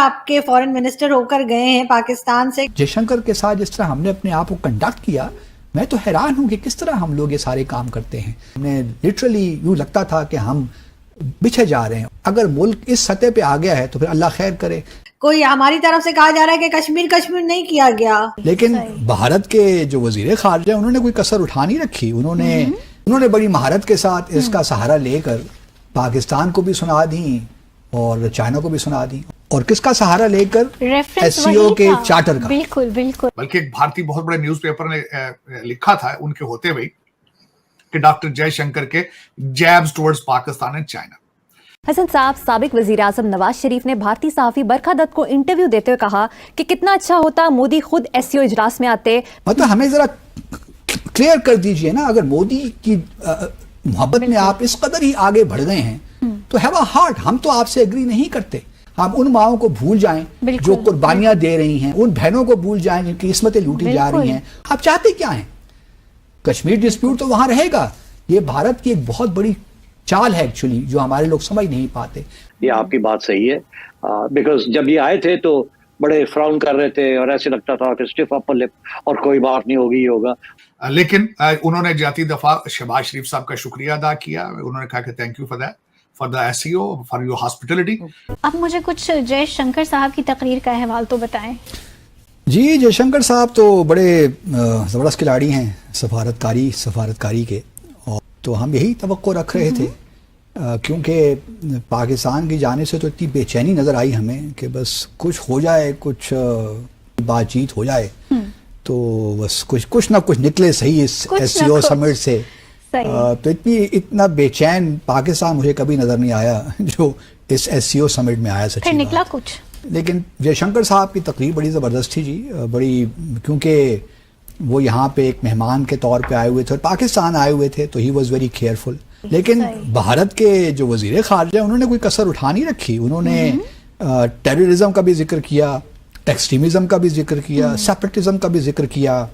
آپ کے فورن منسٹر ہو کر گئے ہیں پاکستان سے. جے شنکر کے ساتھ جس طرح ہم نے اپنے آپ کو کنڈکٹ کیا، میں تو حیران ہوں کہ کس طرح ہم لوگ یہ سارے کام کرتے ہیں. ہمیں لٹرلی یوں لگتا تھا کہ ہم بچھے جا رہے ہیں. اگر ملک اس سطح پہ آ گیا ہے تو پھر اللہ خیر کرے. کوئی ہماری طرف سے کہا جا رہا ہے کہ کشمیر نہیں کیا گیا، لیکن بھارت کے جو وزیر خارجہ انہوں نے کوئی کسر اٹھا نہیں رکھی. انہوں نے بڑی مہارت کے ساتھ اس کا سہارا لے کر پاکستان کو بھی سنا دیں اور چائنا کو بھی سنا دیں، اور کس کا سہارا لے کر ایس سی او کے چارٹر کا. بالکل بالکل. بلکہ ایک بھارتی بہت بڑے نیوز پیپر نے لکھا تھا ان کے ہوتے ہوئے کہ ڈاکٹر جے شنکر کے جیبز ٹورڈز پاکستان اینڈ چائنا. حسن صاحب، سابق وزیر اعظم نواز شریف نے بھارتی صحافی برکھا دت کو انٹرویو دیتے ہوئے کہا کہ کتنا اچھا ہوتا مودی خود ایس سی او اجلاس میں آتے. مطلب ہمیں ذرا کلیئر کر دیجئے نا، اگر مودی کی محبت میں آپ اس قدر ہی آگے بڑھ گئے ہیں تو ہیو اے ہارٹ. ہم تو آپ سے ایگری نہیں کرتے. ہم ان ماؤں کو بھول جائیں جو قربانیاں دے رہی ہیں، ان بہنوں کو بھول جائیں جن کی قسمتیں لوٹی جا رہی ہیں. آپ چاہتے کیا ہیں؟ کشمیر ڈسپیوٹ تو وہاں رہے گا. یہ بھارت کی ایک بہت بڑی چال ہے ایکچولی، جو ہمارے لوگ سمجھ نہیں پاتے. یہ آپ کی بات صحیح ہے، بیکاز جب یہ آئے تھے تو بڑے فراؤن کر رہے تھے اور ایسے لگتا تھا کہ اسٹف اپر لپ اور کوئی بات نہیں ہوگی، یہ ہوگا. لیکن انہوں نے جاتی دفعہ شہباز شریف صاحب کا شکریہ ادا کیا. انہوں نے کہا کہ thank you for the S C O for your hospitality. اب مجھے کچھ جے شنکر صاحب کی تقریر کا احوال تو بتائیں. جی، جے شنکر صاحب تو بڑے زبردست کھلاڑی ہیں سفارتکاری کے، اور تو ہم یہی توقع رکھ رہے تھے کیونکہ پاکستان کی جانب سے تو اتنی بے چینی نظر آئی ہمیں کہ بس کچھ ہو جائے، کچھ بات چیت ہو جائے تو بس کچھ نہ کچھ نکلے صحیح اس ایس سی او سمٹ سے. تو اتنا بے چین پاکستان مجھے کبھی نظر نہیں آیا جو اس ایس سی او سمٹ میں آیا. پھر نکلا کچھ. لیکن جے شنکر صاحب کی تقریر بڑی زبردست تھی جی، بڑی، کیونکہ وہ یہاں پہ ایک مہمان کے طور پہ آئے ہوئے تھے اور پاکستان آئے ہوئے تھے، تو ہی واز ویری کیئرفل. لیکن بھارت کے جو وزیر خارجہ انہوں نے کوئی کسر اٹھا نہیں رکھی. انہوں نے ٹیررزم کا بھی ذکر کیا، ایکسٹریمزم کا بھی ذکر کیا، سیپریٹزم کا بھی ذکر کیا،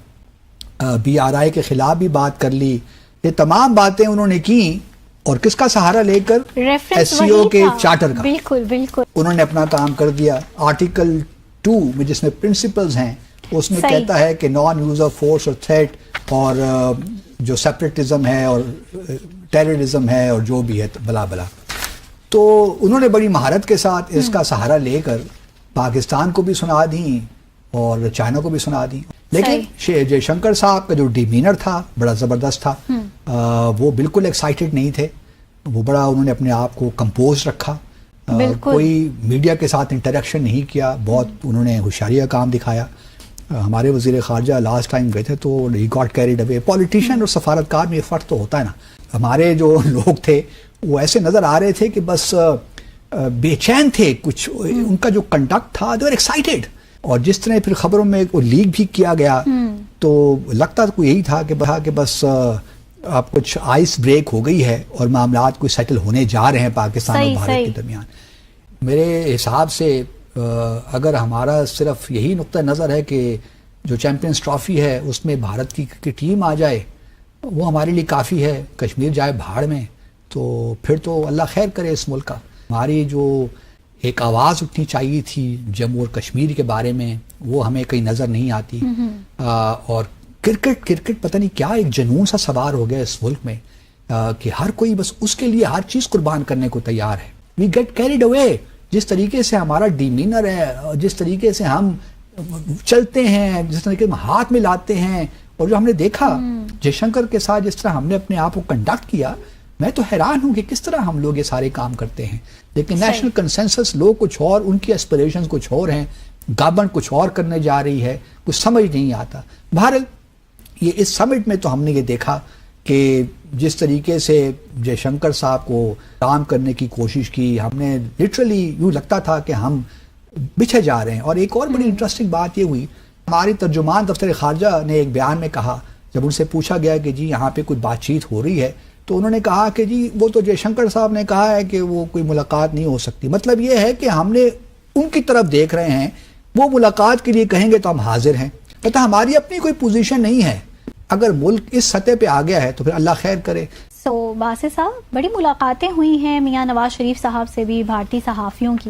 بی آر آئی کے خلاف بھی بات کر لی. یہ تمام باتیں انہوں نے کی، اور کس کا سہارا لے کر ایس سی او کے چارٹر کا. بالکل بالکل. انہوں نے اپنا کام کر دیا. آرٹیکل 2 میں جس میں پرنسپلز ہیں اس میں کہتا ہے کہ نان یوز آف فورس اور تھریٹ، اور جو سیپریٹزم ہے اور ٹیررزم ہے اور جو بھی ہے بلا بلا. تو انہوں نے بڑی مہارت کے ساتھ اس کا سہارا لے کر پاکستان کو بھی سنا دیں اور چائنا کو بھی سنا دیں. لیکن جے شنکر صاحب کا جو ڈیمینر تھا بڑا زبردست تھا. وہ بالکل ایکسائٹڈ نہیں تھے. وہ بڑا انہوں نے اپنے آپ کو کمپوز رکھا. کوئی میڈیا کے ساتھ انٹریکشن نہیں کیا. بہت انہوں نے ہوشیاری کا کام دکھایا. ہمارے وزیر خارجہ لاسٹ ٹائم گئے تھے تو he got carried away. Politician اور سفارتکار میں یہ فرق تو ہوتا ہے نا. ہمارے جو لوگ تھے وہ ایسے نظر آ رہے تھے کہ بس بے چین تھے. کچھ ان کا جو کنڈکٹ تھا دے ور ایکسائٹیڈ. اور جس طرح پھر خبروں میں وہ لیک بھی کیا گیا تو لگتا تو یہی تھا کہ بس اب کچھ آئس بریک ہو گئی ہے اور معاملات کوئی سیٹل ہونے جا رہے ہیں پاکستان اور بھارت کے درمیان. میرے حساب سے اگر ہمارا صرف یہی نقطہ نظر ہے کہ جو چیمپئنز ٹرافی ہے اس میں بھارت کی ٹیم آ جائے وہ ہمارے لیے کافی ہے. کشمیر جائے بھاڑ میں تو پھر تو اللہ خیر کرے اس ملک کا. ہماری جو ایک آواز اٹھنی چاہیے تھی جموں اور کشمیر کے بارے میں وہ ہمیں کہیں نظر نہیں آتی. اور کرکٹ پتہ نہیں کیا ایک جنون سا سوار ہو گیا اس ملک میں کہ ہر کوئی بس اس کے لیے ہر چیز قربان کرنے کو تیار ہے. We get carried away. جس طریقے سے ہمارا ڈیمینر ہے، جس طریقے سے ہم چلتے ہیں، جس طریقے سے ہم ہاتھ میں لاتے ہیں، اور جو ہم نے دیکھا جے شنکر کے ساتھ جس طرح ہم نے اپنے آپ کو کنڈکٹ کیا، میں تو حیران ہوں کہ کس طرح ہم لوگ یہ سارے کام کرتے ہیں. لیکن نیشنل کنسنسس لوگ کچھ اور، ان کی اسپریشنز کچھ اور ہیں، گورنمنٹ کچھ اور کرنے جا رہی ہے، کچھ سمجھ نہیں آتا. بہرحال یہ اس سمٹ میں تو ہم نے یہ دیکھا کہ جس طریقے سے جے شنکر صاحب کو کام کرنے کی کوشش کی، ہم نے لٹرلی یوں لگتا تھا کہ ہم بچھے جا رہے ہیں. اور ایک اور بڑی انٹرسٹنگ بات یہ ہوئی، ہماری ترجمان دفتر خارجہ نے ایک بیان میں کہا، جب ان سے پوچھا گیا کہ جی یہاں پہ کچھ بات چیت ہو رہی ہے تو انہوں نے کہا کہ جی وہ تو جے شنکر صاحب نے کہا ہے کہ وہ کوئی ملاقات نہیں ہو سکتی. مطلب یہ ہے کہ ہم نے ان کی طرف دیکھ رہے ہیں، وہ ملاقات کے لیے کہیں گے تو ہم حاضر ہیں. پتہ ہماری اپنی کوئی پوزیشن نہیں ہے. اگر ملک اس سطح پہ آ گیا ہے تو پھر اللہ خیر کرے. باسط صاحب، بڑی ملاقاتیں ہوئی ہیں میاں نواز شریف صاحب سے بھی، بھارتی صحافیوں کی.